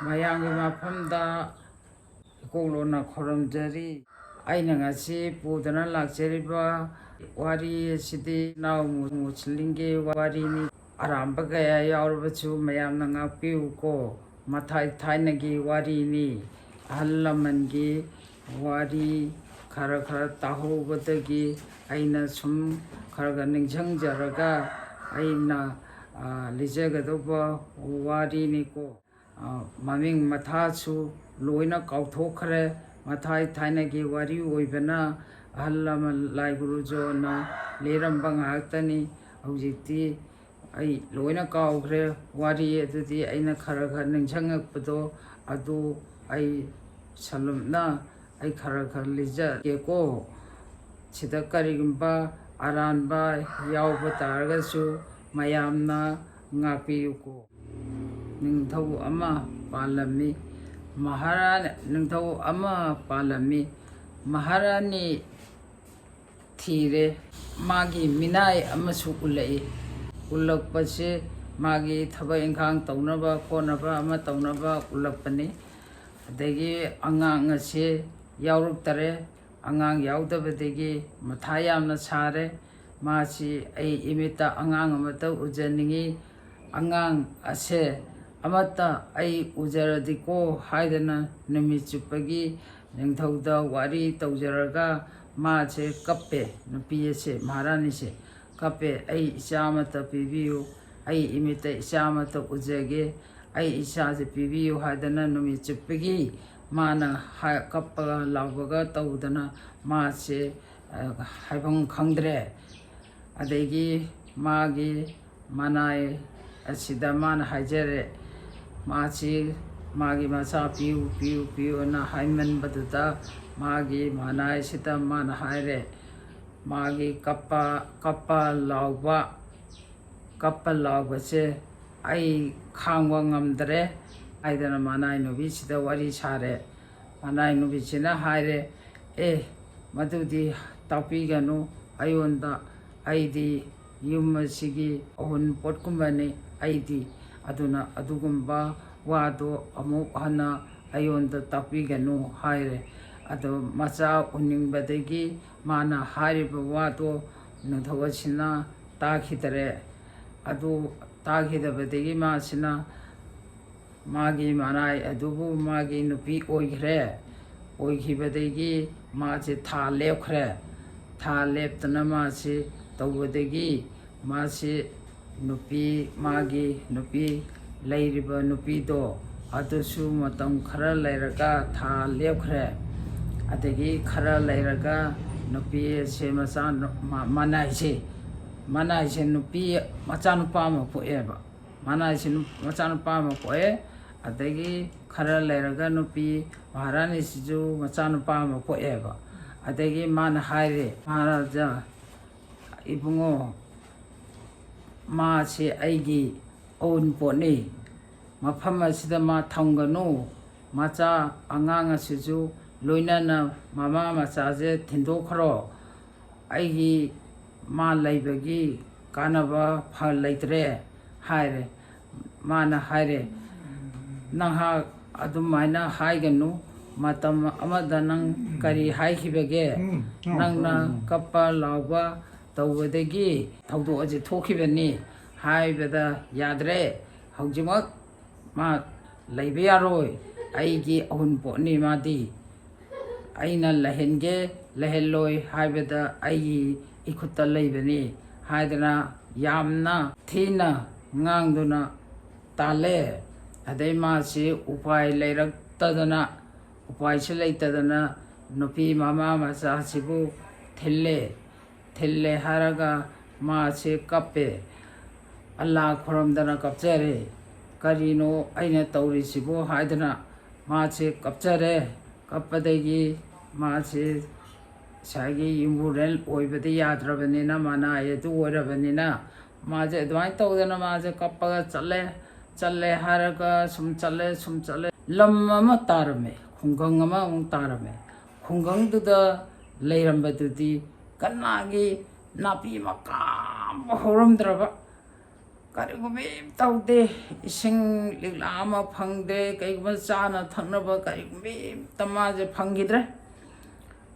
ꯃꯌꯥꯝꯒꯤ ꯃꯐꯝꯗ ꯏꯀꯣꯛꯂꯣꯟꯅ ꯈꯨꯔꯨꯝꯖꯔꯤ. ꯑꯩꯅ ꯉꯁꯤ ꯄꯨꯗꯨꯅ ꯂꯥꯛꯆꯔꯤꯕ ꯋꯥꯔꯤ ꯑꯁꯤꯗꯤ ꯅꯥꯎ ꯃꯨꯁꯂꯤꯝꯒꯤ ꯋꯥꯔꯤꯅꯤ. ꯑꯔꯥꯟꯕ ꯀꯌꯥ ꯌꯥꯎꯔꯕꯁꯨ ꯃꯌꯥꯝꯅ ꯉꯥꯛꯄꯤꯌꯨꯀꯣ. ꯊꯥꯏꯅꯒꯤ ꯋꯥꯔꯤꯅꯤ. ꯑꯍꯜ ꯂꯃꯟꯒꯤ ꯋꯥꯔꯤ ꯈꯔ ꯇꯥꯍꯧꯕꯗꯒꯤ ꯑꯩꯅ ꯁꯨꯝ ꯈꯔ ꯅꯤꯡꯁꯤꯡꯖꯔꯒ ꯑꯩꯅ ꯂꯤꯖꯒꯗꯧꯕ ꯋꯥꯔꯤꯅꯤꯀꯣ. ꯃꯃꯤꯡ ꯃꯊꯥꯁꯨ ꯂꯣꯏꯅ ꯀꯥꯎꯊꯣꯛꯈ꯭ꯔꯦ. ꯊꯥꯏꯅꯒꯤ ꯋꯥꯔꯤ ꯑꯣꯏꯕꯅ ꯑꯍꯜ ꯂꯃꯟ ꯂꯥꯏ ꯒꯨꯔꯨꯖꯣꯅ ꯂꯤꯔꯝꯕ ꯉꯥꯛꯇꯅꯤ. ꯍꯧꯖꯤꯛꯇꯤ ꯑꯩ ꯂꯣꯏꯅ ꯀꯥꯎꯈ꯭ꯔꯦ ꯋꯥꯔꯤ ꯑꯗꯨꯗꯤ. ꯑꯩꯅ ꯈꯔ ꯅꯤꯡꯁꯤꯡꯉꯛꯄꯗꯣ ꯑꯗꯨ ꯑꯩ ꯁꯂꯨꯝꯅ ꯑꯩ ꯈꯔ ꯂꯤꯖꯒꯦꯀꯣ. ꯁꯤꯗ ꯀꯔꯤꯒꯨꯝꯕ ꯑꯔꯥꯟꯕ ꯌꯥꯎꯕ ꯇꯥꯔꯒꯁꯨ ꯃꯌꯥꯝꯅ ꯉꯥꯛꯄꯤꯌꯨꯀꯣ. ꯅꯤꯡꯊꯧ ꯑꯃ ꯄꯥꯜꯂꯝꯃꯤ. ꯃꯍꯥꯔꯥꯅꯤ ꯊꯤꯔꯦ. ꯃꯥꯒꯤ ꯃꯤꯅꯥꯏ ꯑꯃꯁꯨ ꯎꯠꯂꯛꯏ. ꯎꯠꯂꯛꯄꯁꯦ ꯃꯥꯒꯤ ꯊꯕꯛ ꯏꯪꯈꯥꯡ ꯇꯧꯅꯕ ꯈꯣꯠꯅꯕ ꯑꯃ ꯇꯧꯅꯕ ꯎꯠꯂꯛꯄꯅꯤ. ꯑꯗꯒꯤ ꯑꯉꯥꯡ ꯑꯁꯦ ꯌꯥꯎꯔꯛꯇꯔꯦ. ꯑꯉꯥꯡ ꯌꯥꯎꯗꯕꯗꯒꯤ ꯃꯊꯥ ꯌꯥꯝꯅ ꯁꯥꯔꯦ. ꯃꯥꯁꯤ ꯑꯩ ꯏꯃꯤꯠꯇ ꯑꯉꯥꯡ ꯑꯃꯇ ꯎꯖꯅꯤꯡꯉꯤ. ꯑꯉꯥꯡ ꯑꯁꯦ ꯑꯃꯠꯇ ꯑꯩ ꯎꯖꯔꯗꯤꯀꯣ ꯍꯥꯏꯗꯅ ꯅꯨꯃꯤꯠ ꯆꯨꯞꯄꯒꯤ ꯅꯤꯡꯊꯧꯗ ꯋꯥꯔꯤ ꯇꯧꯖꯔꯒ ꯃꯥꯁꯦ ꯀꯞꯄꯦ. ꯅꯨꯄꯤ ꯑꯁꯦ ꯃꯍꯥꯔꯥꯅꯤꯁꯦ ꯀꯞꯄꯦ. ꯑꯩ ꯏꯆꯥ ꯑꯃꯇ ꯄꯤꯕꯤꯌꯨ. ꯑꯩ ꯏꯃꯤꯠꯇ ꯏꯆꯥ ꯑꯃꯇ ꯎꯖꯒꯦ. ꯑꯩ ꯏꯆꯥꯁꯦ ꯄꯤꯕꯤꯌꯨ ꯍꯥꯏꯗꯅ ꯅꯨꯃꯤꯠ ꯆꯨꯞꯄꯒꯤ ꯃꯥꯅ ꯀꯞꯄꯒ ꯂꯥꯎꯕꯒ ꯇꯧꯗꯅ ꯃꯥꯁꯦ ꯍꯥꯏꯐꯝ ꯈꯪꯗ꯭ꯔꯦ. ꯑꯗꯒꯤ ꯃꯥꯒꯤ ꯃꯅꯥꯏ ꯑꯁꯤꯗ ꯃꯥꯅ ꯍꯥꯏꯖꯔꯦ. ꯃꯥꯁꯤ ꯃꯥꯒꯤ ꯃꯆꯥ ꯄꯤꯌꯨꯅ ꯍꯥꯏꯃꯟꯕꯗꯨꯗ ꯃꯥꯒꯤ ꯃꯅꯥꯏꯁꯤꯗ ꯃꯥꯅ ꯍꯥꯏꯔꯦ. ꯃꯥꯒꯤ ꯀꯞꯄ ꯂꯥꯎꯕꯁꯦ ꯑꯩ ꯈꯥꯡꯕ ꯉꯝꯗ꯭ꯔꯦ ꯍꯥꯏꯗꯅ ꯃꯅꯥꯏ ꯅꯨꯕꯤꯁꯤꯗ ꯋꯥꯔꯤ ꯁꯥꯔꯦ. ꯃꯅꯥꯏ ꯅꯨꯕꯤꯁꯤꯅ ꯍꯥꯏꯔꯦ, ꯃꯗꯨꯗꯤ ꯇꯥꯛꯄꯤꯒꯅꯨ ꯑꯩꯉꯣꯟꯗ. ꯑꯩꯗꯤ ꯌꯨꯝ ꯑꯁꯤꯒꯤ ꯑꯎꯟꯄꯣꯠꯀꯨꯝꯕꯅꯤ ꯑꯩꯗꯤ. ꯑꯗꯨꯅ ꯑꯗꯨꯒꯨꯝꯕ ꯋꯥꯗꯣ ꯑꯃꯨꯛ ꯍꯟꯅ ꯑꯩꯉꯣꯟꯗ ꯇꯥꯛꯄꯤꯒꯅꯨ ꯍꯥꯏꯔꯦ. ꯑꯗꯣ ꯃꯆꯥ ꯎꯅꯤꯡꯕꯗꯒꯤ ꯃꯥꯅ ꯍꯥꯏꯔꯤꯕ ꯋꯥꯗꯣ ꯅꯤꯡꯊꯧ ꯑꯁꯤꯅ ꯇꯥꯈꯤꯗꯔꯦ. ꯑꯗꯨ ꯇꯥꯈꯤꯗꯕꯗꯒꯤ ꯃꯥꯁꯤꯅ ꯃꯥꯒꯤ ꯃꯅꯥꯏ ꯑꯗꯨꯕꯨ ꯃꯥꯒꯤ ꯅꯨꯄꯤ ꯑꯣꯏꯈ꯭ꯔꯦ. ꯑꯣꯏꯈꯤꯕꯗꯒꯤ ꯃꯥꯁꯦ ꯊꯥ ꯂꯦꯞꯈ꯭ꯔꯦ. ꯊꯥ ꯂꯦꯞꯇꯅ ꯃꯥꯁꯤ ꯇꯧꯕꯗꯒꯤ ꯃꯥꯁꯤ ꯃꯥꯒꯤ ꯅꯨꯄꯤ ꯂꯩꯔꯤꯕ ꯅꯨꯄꯤꯗꯣ ꯑꯗꯨꯁꯨ ꯃꯇꯝ ꯈꯔ ꯂꯩꯔꯒꯊꯥ ꯂꯦꯞꯈ꯭ರೆ. ꯑꯗꯒꯤꯈꯔ ꯂꯩꯔꯒ ꯅꯨꯄꯤ ꯑꯁꯦ ꯃꯅꯥꯏꯁꯦ ꯅꯨꯄꯤ ꯃꯆꯥꯅꯨꯄꯥ ꯑꯃ ꯄꯣꯛꯑꯦꯕ. ꯃꯅꯥꯏꯁꯦ ꯃꯆꯥꯅꯨꯄꯥ ꯑꯃ ꯄꯣꯛꯑꯦ. ꯑꯗꯒꯤꯈꯔ ꯂꯩꯔꯒ ꯅꯨꯄꯤ ꯃꯍꯥꯔꯥꯅꯤꯁꯤꯁꯨ ꯃꯆꯥꯅꯨꯄꯥ ꯑꯃ ꯄꯣꯛꯑꯦꯕ. ꯑꯗꯒꯤ ꯃꯥꯅ ꯍꯥꯏꯔꯦ, ꯃꯍꯥꯔꯥꯖꯥ ꯏꯕꯨꯡꯉꯣ, ꯃꯥꯁꯦ ꯑꯩꯒꯤ ꯑꯎꯟꯄꯣꯠꯅꯤ. ꯃꯐꯝ ꯑꯁꯤꯗ ꯃꯥ ꯊꯝꯒꯅꯨ. ꯑꯉꯥꯡ ꯑꯁꯤꯁꯨ ꯂꯣꯏꯅꯅ ꯃꯃꯥ ꯃꯆꯥꯁꯦ ꯊꯤꯟꯗꯣꯛꯈ꯭ꯔꯣ. ꯑꯩꯒꯤ ꯃꯥ ꯂꯩꯕꯒꯤ ꯀꯥꯟꯅꯕ ꯂꯩꯇ꯭ꯔꯦ ꯍꯥꯏꯔꯦ. ꯃꯥꯅ ꯍꯥꯏꯔꯦ, ꯅꯍꯥꯛ ꯑꯗꯨꯃꯥꯏꯅ ꯍꯥꯏꯒꯅꯨ. ꯃꯇꯝ ꯑꯃꯗ ꯅꯪ ꯀꯔꯤ ꯍꯥꯏꯈꯤꯕꯒꯦ? ꯅꯪꯅ ꯀꯞꯄ ꯂꯥꯎꯕ ꯇꯧꯕꯗꯒꯤ ꯊꯧꯗꯣꯛ ꯑꯁꯤ ꯊꯣꯛꯈꯤꯕꯅꯤ ꯍꯥꯏꯕꯗ ꯌꯥꯗ꯭ꯔꯦ. ꯍꯧꯖꯤꯛꯃꯛ ꯃꯥ ꯂꯩꯕ ꯌꯥꯔꯣꯏ. ꯑꯩꯒꯤ ꯑꯎꯟꯄꯣꯠꯅꯤ ꯃꯥꯗꯤ. ꯑꯩꯅ ꯂꯩꯍꯟꯒꯦ ꯂꯩꯍꯜꯂꯣꯏ ꯍꯥꯏꯕꯗ ꯑꯩꯒꯤ ꯏꯈꯨꯠꯇ ꯂꯩꯕꯅꯤ ꯍꯥꯏꯗꯅ ꯌꯥꯝꯅ ꯊꯤꯅ ꯉꯥꯡꯗꯨꯅ ꯇꯥꯜꯂꯦ. ꯑꯗꯩ ꯃꯥꯁꯤ ꯎꯄꯥꯏꯁꯤ ꯂꯩꯇꯗꯅ ꯅꯨꯄꯤ ꯃꯃꯥ ꯃꯆꯥꯁꯤꯕꯨ ꯊꯤꯜꯂꯦ ꯍꯥꯏꯔꯒ ꯃꯥꯁꯤ ꯀꯞꯄꯦ. ꯑꯜꯂꯥ ꯈꯨꯔꯨꯝꯗꯅ ꯀꯞꯆꯔꯦ. ꯀꯔꯤꯅꯣ ꯑꯩꯅ ꯇꯧꯔꯤꯁꯤꯕꯨ ꯍꯥꯏꯗꯅ ꯃꯥꯁꯤ ꯀꯞꯆꯔꯦ. ꯀꯞꯄꯗꯒꯤ ꯃꯥꯁꯤ ꯉꯁꯥꯏꯒꯤ ꯌꯨꯝꯕꯨꯔꯦꯜ ꯑꯣꯏꯕꯗꯤ ꯌꯥꯗ꯭ꯔꯕꯅꯤꯅ ꯃꯅꯥꯏ ꯑꯗꯨ ꯑꯣꯏꯔꯕꯅꯤꯅ ꯃꯥꯁꯦ ꯑꯗꯨꯃꯥꯏꯅ ꯇꯧꯗꯅ ꯃꯥꯁꯦ ꯀꯞꯄꯒ ꯆꯠꯂꯦ ꯍꯥꯏꯔꯒ ꯁꯨꯝ ꯆꯠꯂꯦ. ꯂꯝ ꯑꯃ ꯇꯥꯔꯝꯃꯦ. ꯈꯨꯡꯒꯪ ꯑꯃ ꯑꯃꯨꯛ ꯇꯥꯔꯝꯃꯦ. ꯈꯨꯡꯒꯪꯗꯨꯗ ꯂꯩꯔꯝꯕꯗꯨꯗꯤ ꯀꯅꯥꯒꯤ ꯅꯥꯄꯤ ꯃꯀꯥ ꯑꯃ ꯍꯧꯔꯝꯗ꯭ꯔꯕ ꯀꯔꯤꯒꯨꯝꯕ ꯇꯧꯗꯦ ꯏꯁꯤꯡ ꯂꯤꯛꯂꯥ ꯑꯃ ꯐꯪꯗ꯭ꯔꯦ ꯀꯩꯒꯨꯝꯕ ꯆꯥꯅ ꯊꯛꯅꯕ ꯀꯔꯤꯒꯨꯝꯕ ꯑꯝꯇ ꯃꯥꯁꯦ ꯐꯪꯈꯤꯗ꯭ꯔꯦ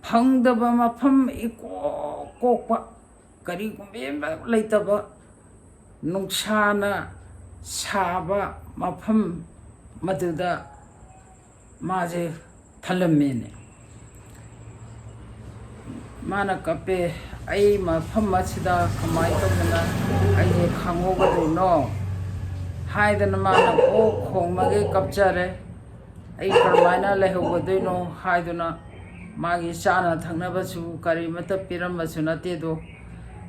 ꯐꯪꯗꯕ ꯃꯐꯝ ꯏꯀꯣꯛ ꯀꯣꯛꯄ ꯀꯔꯤꯒꯨꯝꯕ ꯑꯃ ꯂꯩꯇꯕ ꯅꯨꯡꯁꯥꯅ ꯁꯥꯕ ꯃꯐꯝ ꯃꯗꯨꯗ 마제 탈름미네 마나 카페 아이 마팜마치다 그마이 또나 아이 강호거든요 하이드는 마나 오 콩마게 갑자래 아이 그마이나 레호거든요 하이드나 마기 샤나 탕나바수 까리마타 피람바수 나테도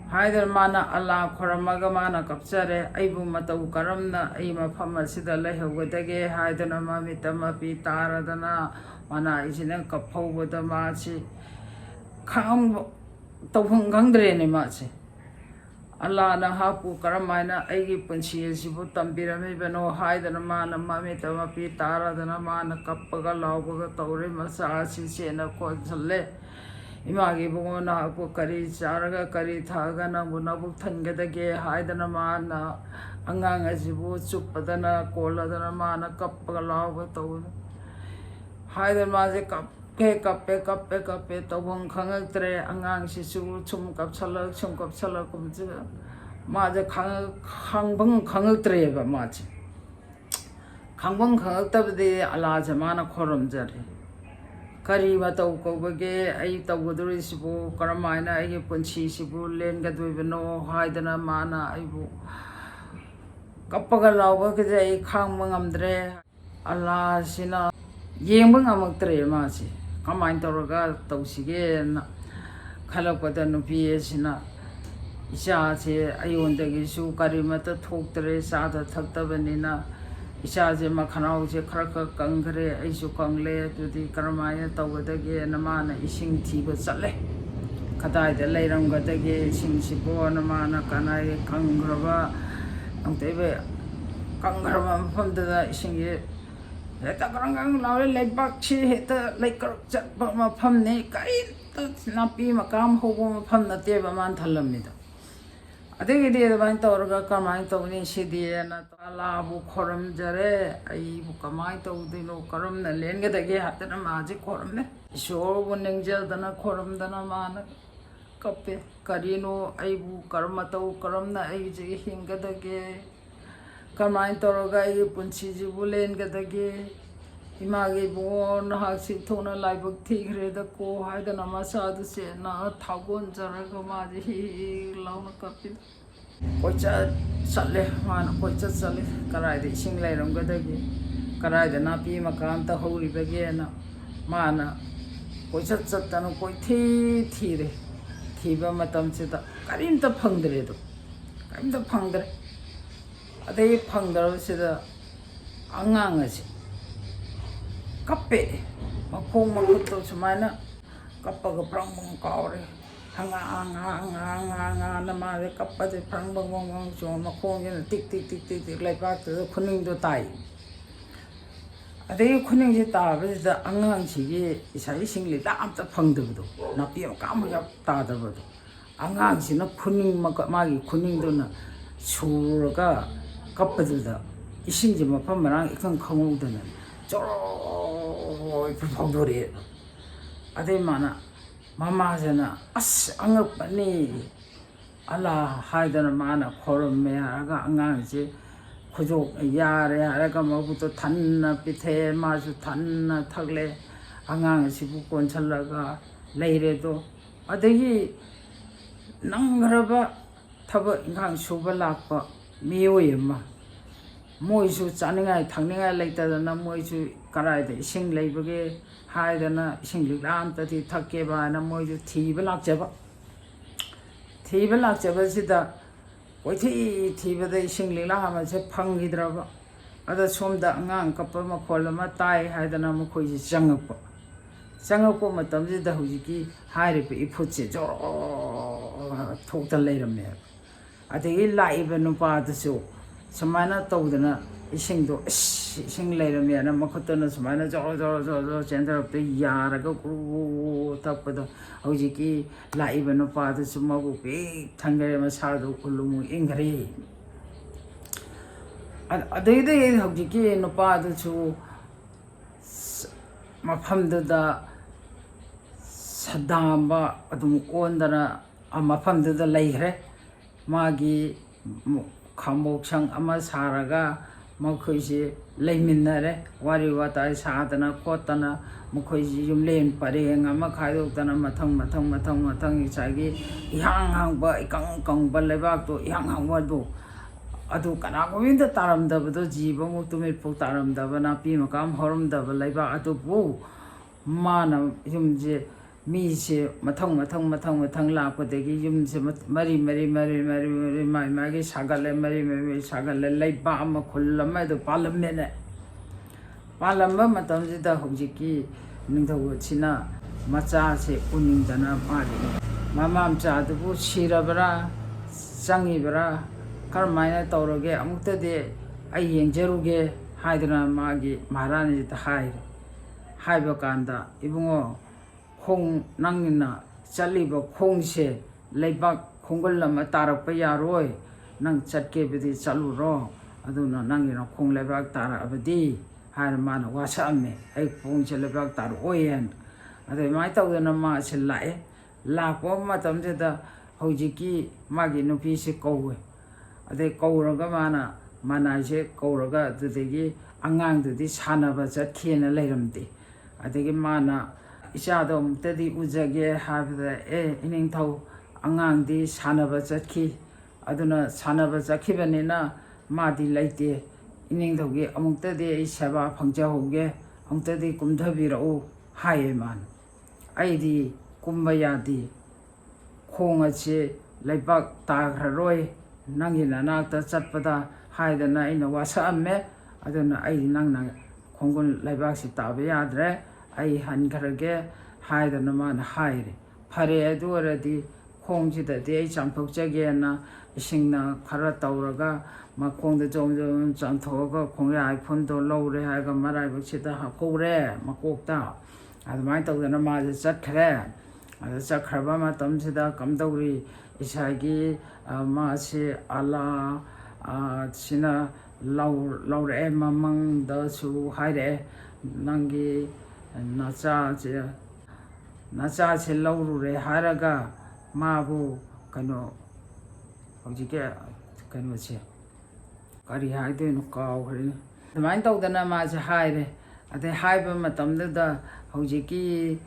하이들 마나 알라 코라마가 마나 갑자래 아이부 마타우 까람나 아이 마팜마시다 레호거되게 하이드나 마미타마피 따라다나 마나 이시는 kapau보다 마치 강 tawhang khangdrene mache Allah na hapu karamaina aigi punchi asibu tambirame bano haidana mana mame tamapi taradana mana kappaga laubaga tawre masa asi sena ko challe imagi bungona hapu kari charaga kari thaga na munabu thangedage haidana mana angang asibu chuppadana koladana mana kappaga laubaga tawre haidana maje kape tawang khangaktre angang sisu chum kapchala kumje maje khangbang khangaktre ba maje khangbang khangaktabde ala jamana khoramjare kari ba taw ko bage ai tawgoduri sibu karamaina ai punchi sibu lengadwibano haidana mana aibu kappaga lawba ke ai khangma ngamdre ala sina yengba ngamaktre maje kamain tawraga tawsige khalakpada nupi asina isa se ayondagi su karimata thoktre sada thaktabanina isa je makhanau je khara kangre aisu kangle tudi karamaya tawgadage namana ising thiba chatle khadai de leiramgadage ising sibo namana kanai kangraba angtebe kangraba mafamda ising ye heta karangang lawe leibak chi heta leikar chatpa mafam ne kai to napi makam hobo mafam nate ba man thalamida adegi de ban tawraga kamai tawni sidi na tala bu khoram jare ai bu kamai tawdino karam na lenga dage hatana maji khoram ne ishor bu nengjal dana khoram dana man kappe karino ai bu karma taw karam na ai je hinga dage kamai tawraga ai punchi ji bulen gadage imagi bon haksi thona laibak thigre da ko haida nama sadu se na thagon jaraga maji hi launa kapi kocha challe man kocha challe karai de sing lairam gadage karai da napi makam ta hori bage na mana kocha chattanu koi thire thiba matam se da karimta phangdre do karimta phangdre adai phangdar se da angang ase kape makhong makhutto sumaina kappaga prangbang kaure hanga namare kappade prangbang so makhong yen tik laipak to khuning do tai adai khuning ji ta ba da angang chi gi isai singli da amta phangdabdo napi kam ga ta dabdo angang si na khuning magi khuning do na surga kappaduda ising ji mafam marang ikang khangudana 저이 불방돌이 아들 많아 마마잖아 아스 angapani 알라 하이더는 많아 코름매야가 안강이지 구족 야래 야래가 뭐부터 단나 밑에 마주 단나 탁래 안강이지 북권 잘라가 레이래도 아들이 낭그러봐 타버 인강 수발락바 미오예마 모이수 짜능아이 탕능아이 레이다나 모이수 가라이데 이싱 레이버게 하이다나 이싱 리람따디 탁게바나 모이수 티블락제바 티블락제바시다 오이티 티바다 이싱 리람하면서 팡기더라바 아다 솜다 안강 kappa makhol ma tai haidana mkhoi jangakpa matamjida hujiki hairibe ifutse jo thokta leiramne adegi laiba nupa dasu sumana tawdana isingdo ising leiramne makhutana sumana jo chendarapte yaraga ku tappada hujiki laiba nupa dasu mabu be thangare ma sadu kullumu ingre ꯑꯗꯩꯗꯤ ꯍꯧꯖꯤꯛꯀꯤ ꯅꯨꯄꯥꯗꯨꯁꯨ ꯃꯐꯝꯗꯨꯗ ꯁꯗꯥꯝꯕ ꯑꯗꯨꯝ ꯑꯣꯟꯗꯅ ꯃꯐꯝꯗꯨꯗ ꯂꯩꯈ꯭ꯔꯦ 마기 감옥상 아마 살아가 뭐그지 레민나래 와리와다 사다나 꽃다나 뭐그지 좀 레인 빠레행 아마 가요다나 마탕 자기 향항바 이강강바 레박도 향항바도 아두 까나고인데 따름다버도 지봉 뚜밀폭 따름다버 나비 막감 허름다버 레박 아두부 마나 좀지 미시 마탕 라고되기 юм지 머리 마기 사갈래 머리 사갈래 레바 아마 콜람에도 발람메네 발람마 마tam지다 혹지기 능더고 지나 마짜세 운닝다나 말이 마맘자도 시라버라 짱이버라 karmaina tauroge amukta de ai yengjeruge haidana magi maharani ta haiba kanda ibungo khong nangina chaliba khongse leibak khongol lama tarak pa yaroi nang chatke bidi chaluro aduna nangina khong leibak tarak abadi hair mana wasa amme ai khong che leibak tar oyen ade mai tawdana ma se lae la ko ma tamje da hojiki magi nupi se kowe ꯑꯗꯩ ꯀꯧꯔꯒ ꯃꯅꯥꯏꯁꯦ ꯀꯧꯔꯒ ꯑꯗꯨꯗꯒꯤ ꯑꯉꯥꯡꯗꯨꯗꯤ ꯁꯥꯟꯅꯕ ꯆꯠꯈꯤꯅ ꯂꯩꯔꯝꯗꯦ ꯑꯗꯒꯤ ꯃꯥꯅ ꯏꯆꯥꯗꯣ ꯑꯃꯨꯛꯇꯗꯤ ꯎꯖꯒꯦ ꯍꯥꯏꯕꯗ ꯏꯅꯤꯡꯊꯧ ꯑꯉꯥꯡꯗꯤ ꯁꯥꯟꯅꯕ ꯆꯠꯈꯤ ꯑꯗꯨꯅ ꯁꯥꯟꯅꯕ ꯆꯠꯈꯤꯕꯅꯤꯅ ꯃꯥꯗꯤ ꯂꯩꯇꯦ ꯏꯅꯤꯡꯊꯧꯒꯤ ꯑꯃꯨꯛꯇꯗꯤ ꯑꯩ ꯁꯦꯕꯥ ꯐꯪꯖꯍꯧꯒꯦ ꯑꯃꯨꯛꯇꯗꯤ ꯀꯨꯝꯊꯕꯤꯔꯛꯎ ꯍꯥꯏꯌꯦ ꯃꯥꯅ ꯑꯩꯗꯤ ꯀꯨꯝꯕ ꯌꯥꯗꯦ ꯈꯣꯡ ꯑꯁꯤ ꯂꯩꯕꯥꯛ ꯇꯥꯈ꯭ꯔꯔꯣꯏ ꯅꯪꯒꯤ ꯅꯅꯥꯛꯇ ꯆꯠꯄꯗ ꯍꯥꯏꯗꯅ ꯑꯩꯅ ꯋꯥꯁꯛꯑꯝꯃꯦ ꯑꯗꯨꯅ ꯑꯩ ꯅꯪꯅ ꯈꯣꯡꯒꯨꯜ ꯂꯩꯕꯥꯛꯁꯤ ꯇꯥꯕ ꯌꯥꯗ꯭ꯔꯦ ꯑꯩ ꯍꯟꯈ꯭ꯔꯒꯦ ꯍꯥꯏꯗꯅ ꯃꯥꯅ ꯍꯥꯏꯔꯦ ꯐꯔꯦ ꯑꯗꯨ ꯑꯣꯏꯔꯗꯤ ꯈꯣꯡꯁꯤꯗꯗꯤ ꯑꯩ ꯆꯥꯝꯊꯣꯛꯆꯒꯦꯅ ꯏꯁꯤꯡꯅ ꯈꯔ ꯇꯧꯔꯒ ꯃꯈꯣꯡꯗ ꯖꯣꯝ ꯆꯥꯝꯊꯣꯛꯑꯒ ꯈꯣꯡꯌꯥꯏ ꯐꯨꯟꯗꯣ ꯂꯧꯔꯦ ꯍꯥꯏꯔꯒ ꯃꯔꯥꯏꯕꯛꯁꯤꯗ ꯍꯥꯞꯍꯧꯔꯦ ꯃꯀꯣꯛꯇ ꯑꯗꯨꯃꯥꯏꯅ ꯇꯧꯗꯅ ꯃꯥꯁꯦ ꯆꯠꯈ꯭ꯔꯦ ꯑꯗ ꯆꯠꯈ꯭ꯔꯕ ꯃꯇꯝꯁꯤꯗ ꯀꯝꯗꯧꯔꯤ ꯏꯁꯥꯒꯤ 마시 알라 지나 라우레 마망다수 하이레 난기 나자제 라우루레 하라가 마부 그노 어지게 그노지 까리 하이데노 까오그리 그만 떠우다나 마지 하이레 아데 하이바 마tamdada hojiki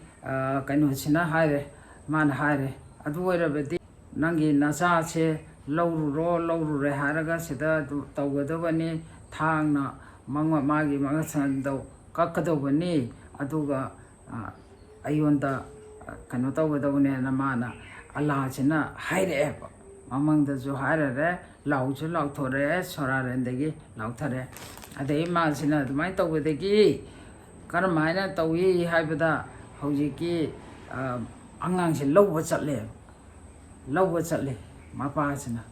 그노지나 하이레 만 하이레 아두 오이라베디 nangi nasa che laurure haraga sida tawgadabani thangna mangwa magi magasando kakadobani aduga ayonda kano tawgadabane na mana Allah china haire mamangda jo haire lauchu lauthore sorarendegi lauthare adei ma sina dumai tawgadegi karmaina tawi haibada hojiki angang lawba chatle lawba chatle mapasina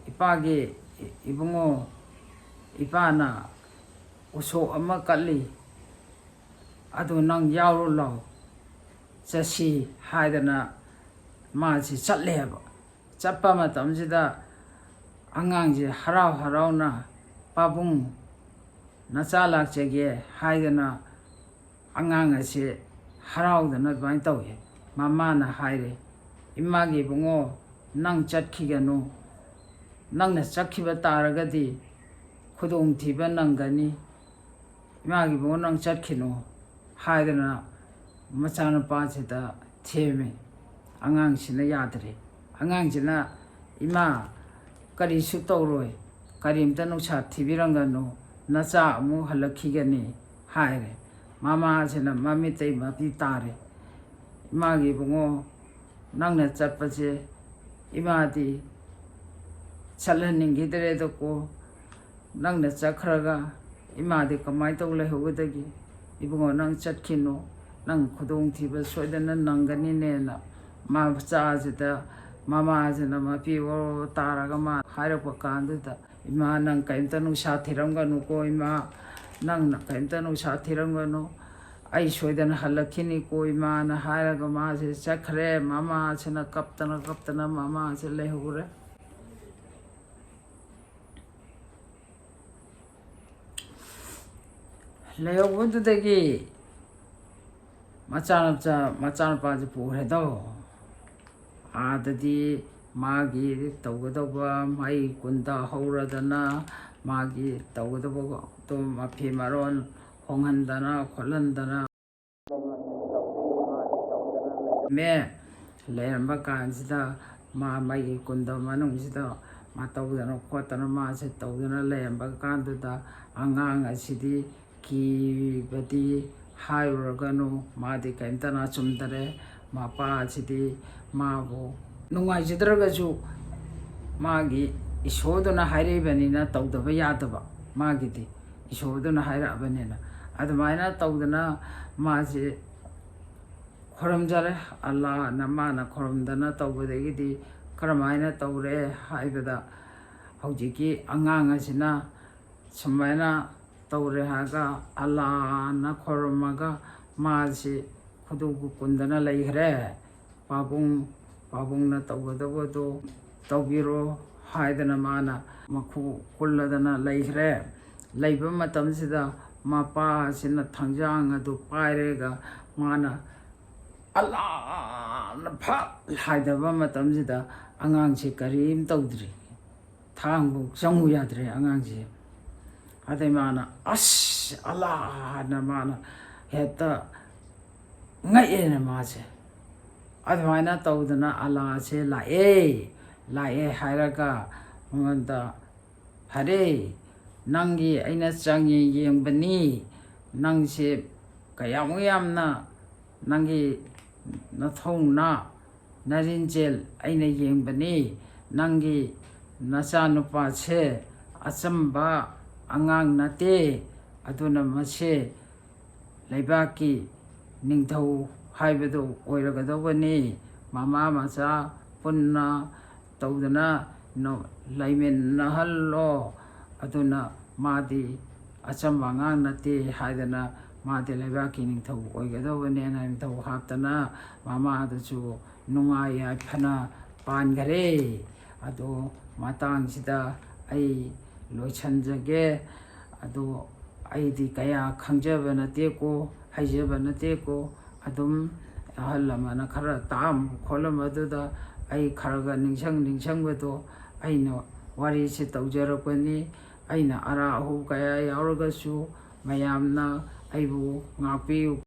ipagi ibungo ipana uso ama kalli adu nang yauro law chasi haidana machi chatle ba chappa matamsida angang harau pabung nacha lakchege haidana angang ase haraudana bain tawye mama na haire imagi bungo nang chatkiganu nangna chakhiba taragadi khudong thiba nangani imagi bungo nang chatkinu haidana machana pachida theme angang sina yadre angang sina ima kari su tawroi karimta nuksa thibiranganu nacha amu halakhigani haire mama sina mamitei mapi tare imagi bungo nangna chatpache imadi chalhaningidredo ko nangna chakhraga imadi kamai tawle hogadagi ibungo nang chatkino nang khudong thiba soidana nangani nena ma chajida mama jana ma piwo taraga ma hairapa kanduda ima nang kaimta nu sathiranganu ko ima nang kaimta nu sathiranganu ai soidana halakhini koi mana hairaga ma se chakhre mama chena kaptana mama se lehore 레오부드데기 마짜나빠지 부르해도 아드디 마기 떠고도바 마이 군다 허우라다나 마기 떠고도바 또 마피 마론 홍한다나 콜란다나 매 레amba 간시다 마이 군다 마농시다 마떠우다나 코타나 마세 떠우다나 레amba 간두다 안강 아시디 기버디 하이러가노 마디 캔타나 춤다레 마파치디 마보 ꯅꯨꯡꯉꯥꯏꯖꯗ꯭ꯔꯒꯁꯨ ꯃꯥꯒꯤ ꯏꯁꯣꯔꯗꯨꯅ ꯍꯥꯏꯔꯛꯏꯕꯅꯤꯅ ꯇꯧꯗꯕ ꯌꯥꯗꯕ ꯃꯥꯒꯤꯗꯤ ꯏꯁꯣꯔꯗꯨꯅ ꯍꯥꯏꯔꯛꯑꯕꯅꯤꯅ ꯑꯗꯨꯃꯥꯏꯅ ꯇꯧꯗꯅ ꯃꯥꯁꯦ ꯈꯣꯏꯔꯝꯖꯔꯦ ꯑꯜꯂꯥꯍꯅ ꯃꯥꯅ ꯈꯣꯏꯔꯝꯗꯅ ꯇꯧꯕꯗꯒꯤꯗꯤ ꯀꯔꯝꯍꯥꯏꯅ ꯇꯧꯔꯦ ꯍꯥꯏꯕꯗ ꯍꯧꯖꯤꯛꯀꯤ ꯑꯉꯥꯡ ꯑꯁꯤꯅ ꯁꯨꯃꯥꯏꯅ ꯇꯧꯔꯦ ꯍꯥꯏꯔꯒ ꯑꯜꯂꯥꯍꯅ ꯈꯣꯏꯔꯝꯃꯒ ꯃꯥꯁꯤ ꯈꯨꯗꯨ ꯀꯨꯟꯗꯅ ꯂꯩꯈ꯭ꯔꯦ ꯄꯥꯕꯨꯡꯅ ꯇꯧꯒꯗꯕꯗꯣ ꯇꯧꯕꯤꯔꯣ ꯍꯥꯏꯗꯅ ꯃꯥꯅ ꯃꯈꯨ ꯀꯨꯜꯂꯗꯅ ꯂꯩꯈ꯭ꯔꯦ ꯂꯩꯕ ꯃꯇꯝꯁꯤꯗ ꯃꯄꯥꯁꯤꯅ ꯊꯥꯡꯖꯥꯡ ꯑꯗꯨ ꯄꯥꯏꯔꯒ ꯃꯥꯅ ꯑꯜꯂꯥꯍꯅ ꯐꯠ ꯍꯥꯏꯗꯕ ꯃꯇꯝꯁꯤꯗ ꯑꯉꯥꯡꯁꯤ ꯀꯔꯤꯝ ꯇꯧꯗ꯭ꯔꯤ ꯊꯥꯡꯕꯨ ꯆꯪꯉꯨ ꯌꯥꯗ꯭ꯔꯦ ꯑꯉꯥꯡꯁꯤ ꯑꯗꯩ ꯃꯥꯅ ꯑꯁ ꯑꯜꯂꯥꯍꯅ ꯃꯥꯅ ꯍꯦꯛꯇ ꯉꯛꯑꯦꯅ ꯃꯥꯁꯦ ꯑꯗꯨꯃꯥꯏꯅ ꯇꯧꯗꯅ ꯑꯜꯂꯥꯍꯁꯦ ꯂꯥꯛꯑꯦ ꯍꯥꯏꯔꯒ ꯃꯉꯣꯟꯗ ꯐꯔꯦ ꯅꯪꯒꯤ ꯑꯩꯅ ꯆꯪꯉꯦ ꯌꯦꯡꯕꯅꯤ ꯅꯪꯁꯦ ꯀꯌꯥꯃꯨꯛ ꯌꯥꯝꯅ ꯅꯪꯒꯤ ꯅꯊꯧꯅꯥ ꯅꯔꯤꯟꯖꯦꯜ ꯑꯩꯅ ꯌꯦꯡꯕꯅꯤ ꯅꯪꯒꯤ ꯅꯆꯥꯅꯨꯄꯥꯁꯦ ꯑꯆꯝꯕ ꯑꯉꯥꯡ ꯅꯠꯇꯦ ꯑꯗꯨꯅ ꯃꯁꯦ ꯂꯩꯕꯥꯛꯀꯤ ꯅꯤꯡꯊꯧ ꯍꯥꯏꯕꯗꯨ ꯑꯣꯏꯔꯒꯗꯧꯕꯅꯤ ꯃꯃꯥ ꯃꯆꯥ ꯄꯨꯟꯅ ꯇꯧꯗꯅ ꯂꯩꯃꯤꯟꯅꯍꯜꯂꯣ ꯑꯗꯨꯅ ꯃꯥꯗꯤ ꯑꯆꯝꯕ ꯑꯉꯥꯡ ꯅꯠꯇꯦ ꯍꯥꯏꯗꯅ ꯃꯥꯗꯤ ꯂꯩꯕꯥꯛꯀꯤ ꯅꯤꯡꯊꯧ ꯑꯣꯏꯒꯗꯧꯕꯅꯦꯅ ꯅꯤꯡꯊꯧ ꯍꯥꯞꯇꯅ ꯃꯃꯥꯗꯨꯁꯨ ꯅꯨꯡꯉꯥꯏ ꯌꯥꯏꯐꯅ ꯄꯥꯟꯈꯔꯦ ꯑꯗꯣ ꯃꯇꯥꯡꯁꯤꯗ ꯑꯩ ꯂꯣꯏꯁꯤꯟꯖꯒꯦ ꯑꯗꯣ ꯑꯩꯗꯤ ꯀꯌꯥ ꯈꯪꯖꯕ ꯅꯠꯇꯦꯀꯣ ꯍꯩꯖꯕ ꯅꯠꯇꯦꯀꯣ ꯑꯗꯨꯝ ꯑꯍꯜ ꯂꯃꯟꯅ ꯈꯔ ꯇꯥꯛꯑꯝꯕ ꯈꯣꯠꯂꯝꯕꯗꯨꯗ ꯑꯩ ꯈꯔꯒ ꯅꯤꯡꯁꯤꯡꯕꯗꯣ ꯑꯩꯅ ꯋꯥꯔꯤꯁꯤ ꯇꯧꯖꯔꯛꯄꯅꯤ ꯑꯩꯅ ꯑꯔꯥ ꯑꯍꯧ ꯀꯌꯥ ꯌꯥꯎꯔꯒꯁꯨ ꯃꯌꯥꯝꯅ ꯑꯩꯕꯨ ꯉꯥꯛꯄꯤꯌꯨ